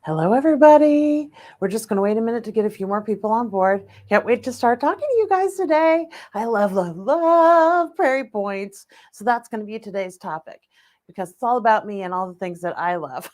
Hello, everybody. We're just going to wait a minute to get a few more people on board. Can't wait to start talking to you guys today. I love, love, love Prairie Points. So that's going to be today's topic because it's all about me and all the things that I love.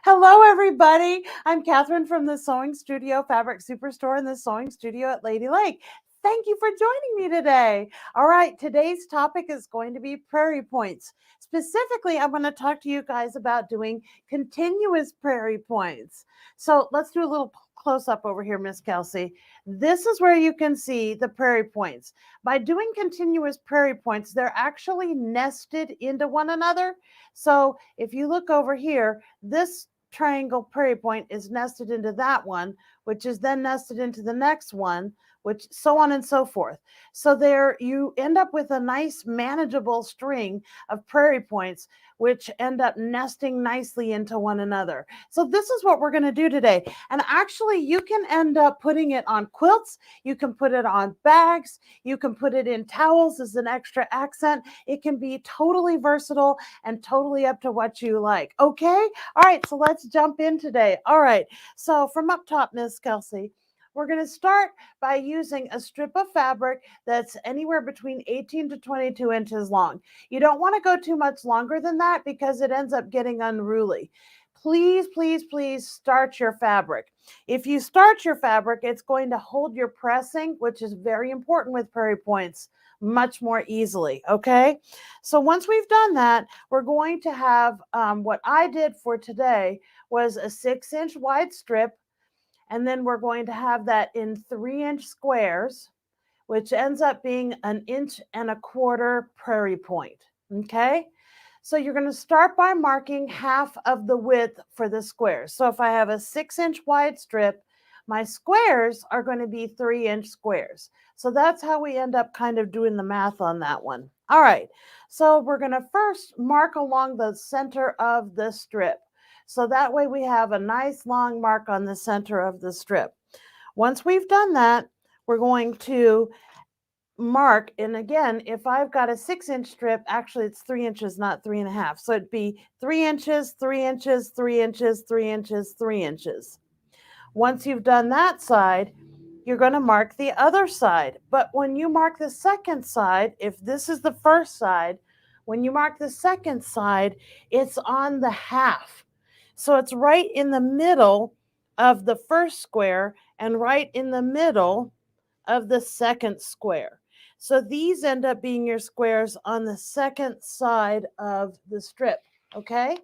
Hello, everybody. I'm Kathryn from the Sewing Studio Fabric Superstore in the Sewing Studio at Lady Lake. Thank you for joining me today. All right, today's topic is going to be Prairie Points. Specifically, I'm going to talk to you guys about doing continuous prairie points. So let's do a little close up over here, Miss Kelsey. This is where you can see the prairie points. By doing continuous prairie points, they're actually nested into one another. So if you look over here, this triangle prairie point is nested into that one, which is then nested into the next one, which so on and so forth. So there you end up with a nice manageable string of prairie points, which end up nesting nicely into one another. So this is what we're going to do today. And actually, you can end up putting it on quilts. You can put it on bags. You can put it in towels as an extra accent. It can be totally versatile and totally up to what you like. Okay? All right, so let's jump in today. All right, so from up top, Miss Kelsey, we're going to start by using a strip of fabric that's anywhere between 18 to 22 inches long. You don't want to go too much longer than that because it ends up getting unruly. Please, please, please start your fabric. If you start your fabric, it's going to hold your pressing, which is very important with prairie points, much more easily. Okay. So once we've done that, we're going to have what I did for today was a 6-inch wide strip. And then we're going to have that in 3-inch squares, which ends up being 1.25 inches prairie point. Okay. So you're going to start by marking half of the width for the squares. So if I have a 6-inch wide strip, my squares are going to be 3-inch squares. So that's how we end up kind of doing the math on that one. All right. So we're going to first mark along the center of the strip. So that way we have a nice long mark on the center of the strip. Once we've done that, we're going to mark, and again, if I've got a 6-inch strip, actually it's 3 inches, not 3.5. So it'd be 3 inches, 3 inches, 3 inches, 3 inches, 3 inches. Once you've done that side, you're going to mark the other side. But when you mark the second side, if this is the first side, when you mark the second side, it's on the half. So it's right in the middle of the first square and right in the middle of the second square. So these end up being your squares on the second side of the strip, okay?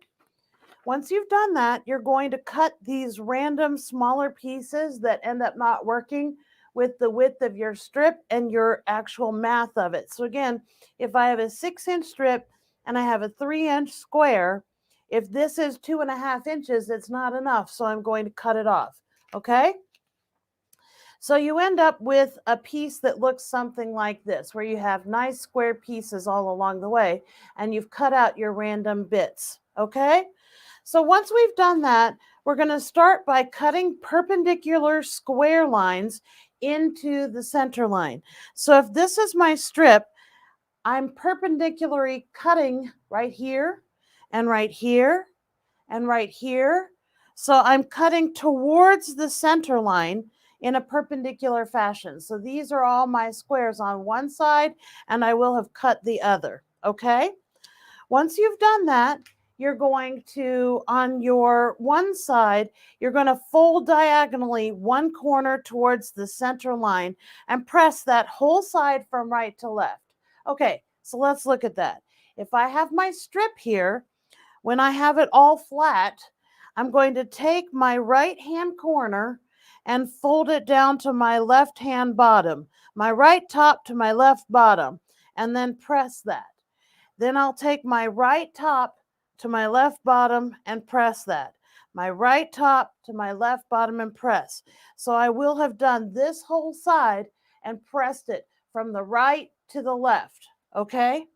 Once you've done that, you're going to cut these random smaller pieces that end up not working with the width of your strip and your actual math of it. So again, if I have a 6-inch strip and I have a 3-inch square, if this is 2.5 inches, it's not enough. So I'm going to cut it off, okay? So you end up with a piece that looks something like this, where you have nice square pieces all along the way, and you've cut out your random bits, okay? So once we've done that, we're going to start by cutting perpendicular square lines into the center line. So if this is my strip, I'm perpendicularly cutting right here and right here and right here. So I'm cutting towards the center line in a perpendicular fashion. So these are all my squares on one side, and I will have cut the other, okay? Once you've done that, you're going to, on your one side, you're going to fold diagonally one corner towards the center line and press that whole side from right to left. Okay, so let's look at that. If I have my strip here, when I have it all flat, I'm going to take my right hand corner and fold it down to my left hand bottom, my right top to my left bottom, and then press that. Then I'll take my right top to my left bottom and press that. My right top to my left bottom and press. So I will have done this whole side and pressed it from the right to the left, okay?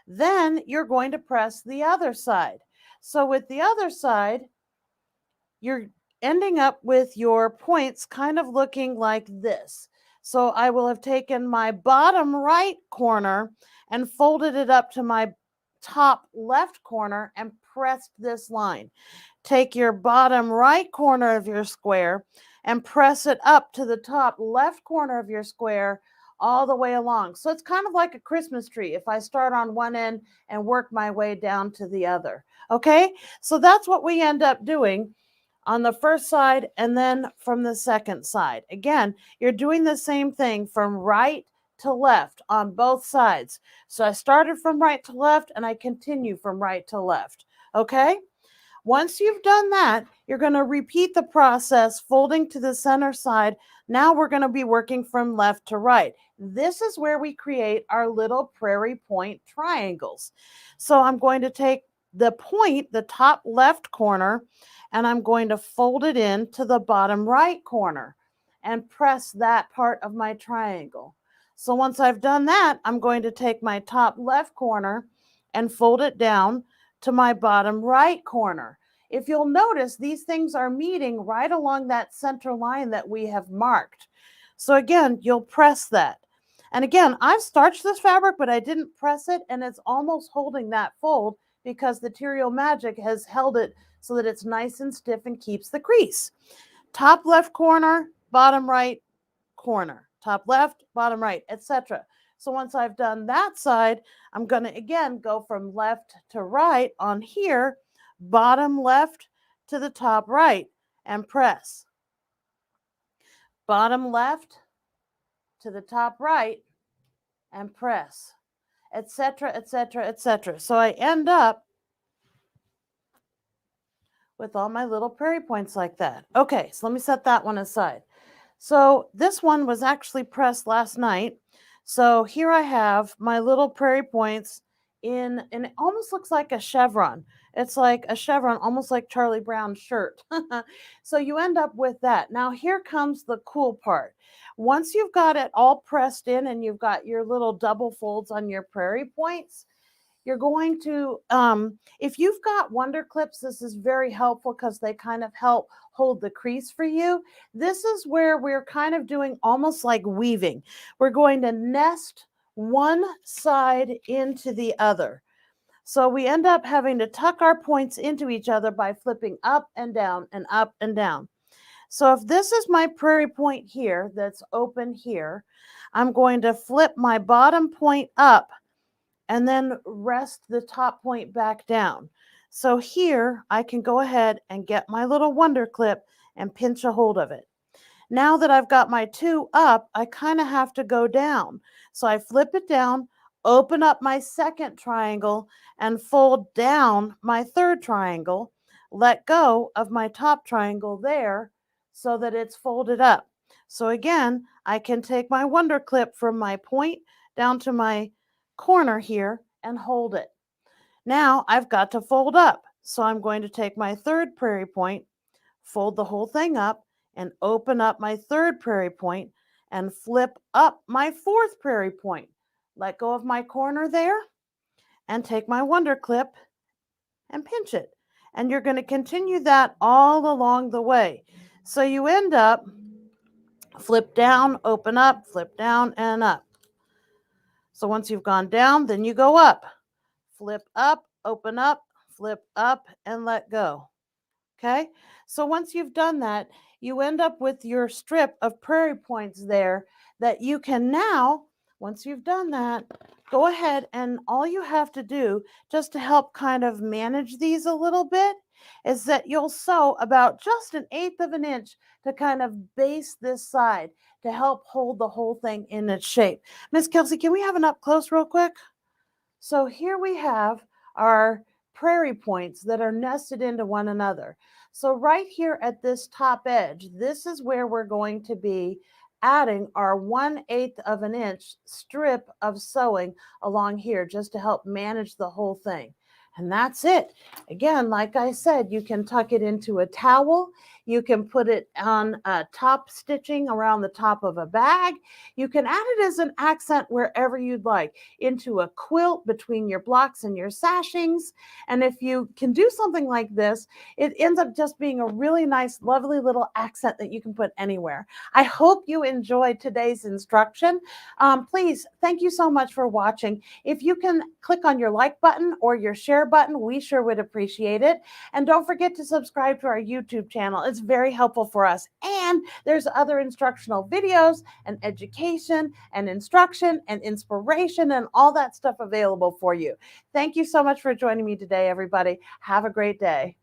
Then you're going to press the other side. So with the other side, you're ending up with your points kind of looking like this. So I will have taken my bottom right corner and folded it up to top left corner and pressed this line. Take your bottom right corner of your square and press it up to the top left corner of your square all the way along. So it's kind of like a Christmas tree if I start on one end and work my way down to the other. Okay, so that's what we end up doing on the first side and then from the second side. Again, you're doing the same thing from right to left on both sides. So I started from right to left and I continue from right to left. Okay? Once you've done that, you're going to repeat the process, folding to the center side. Now we're going to be working from left to right. This is where we create our little Prairie Point triangles. So I'm going to take the point, the top left corner, and I'm going to fold it in to the bottom right corner and press that part of my triangle. So once I've done that, I'm going to take my top left corner and fold it down to my bottom right corner. If you'll notice, these things are meeting right along that center line that we have marked. So again, you'll press that. And again, I've starched this fabric, but I didn't press it, and it's almost holding that fold because the Material Magic has held it so that it's nice and stiff and keeps the crease. Top left corner, bottom right corner, top left, bottom right, etc. So once I've done that side, I'm going to again go from left to right on here, bottom left to the top right, and press. Bottom left to the top right and press, etc., etc., etc. So I end up with all my little prairie points like that. Okay, so let me set that one aside. So this one was actually pressed last night. So here I have my little prairie points and it almost looks like a chevron. It's like a chevron, almost like Charlie Brown's shirt. So you end up with that. Now here comes the cool part. Once you've got it all pressed in and you've got your little double folds on your prairie points, you're going to, if you've got Wonder Clips, this is very helpful because they kind of help hold the crease for you. This is where we're kind of doing almost like weaving. We're going to nest one side into the other. So we end up having to tuck our points into each other by flipping up and down and up and down. So if this is my prairie point here that's open here, I'm going to flip my bottom point up and then rest the top point back down. So here I can go ahead and get my little Wonder Clip and pinch a hold of it. Now that I've got my two up, I kind of have to go down. So I flip it down, open up my second triangle, and fold down my third triangle, let go of my top triangle there so that it's folded up. So again, I can take my Wonder Clip from my point down to my corner here and hold it. Now I've got to fold up. So I'm going to take my third prairie point, fold the whole thing up, and open up my third prairie point and flip up my fourth prairie point. Let go of my corner there and take my Wonder Clip and pinch it. And you're going to continue that all along the way. So you end up flip down, open up, flip down, and up. So once you've gone down, then you go up. Flip up, open up, flip up, and let go. Okay? So once you've done that, you end up with your strip of prairie points there that you can now, once you've done that, go ahead and all you have to do just to help kind of manage these a little bit is that you'll sew about just 1/8 of an inch to kind of base this side to help hold the whole thing in its shape. Miss Kelsey, can we have an up close real quick? So here we have our prairie points that are nested into one another. So right here at this top edge, this is where we're going to be adding our 1/8 of an inch strip of sewing along here just to help manage the whole thing. And that's it. Again, like I said, you can tuck it into a towel. You can put it on top stitching around the top of a bag. You can add it as an accent wherever you'd like, into a quilt between your blocks and your sashings. And if you can do something like this, it ends up just being a really nice, lovely little accent that you can put anywhere. I hope you enjoyed today's instruction. Please, thank you so much for watching. If you can click on your like button or your share button, we sure would appreciate it. And don't forget to subscribe to our YouTube channel. It's very helpful for us. And there's other instructional videos and education and instruction and inspiration and all that stuff available for you. Thank you so much for joining me today, everybody. Have a great day.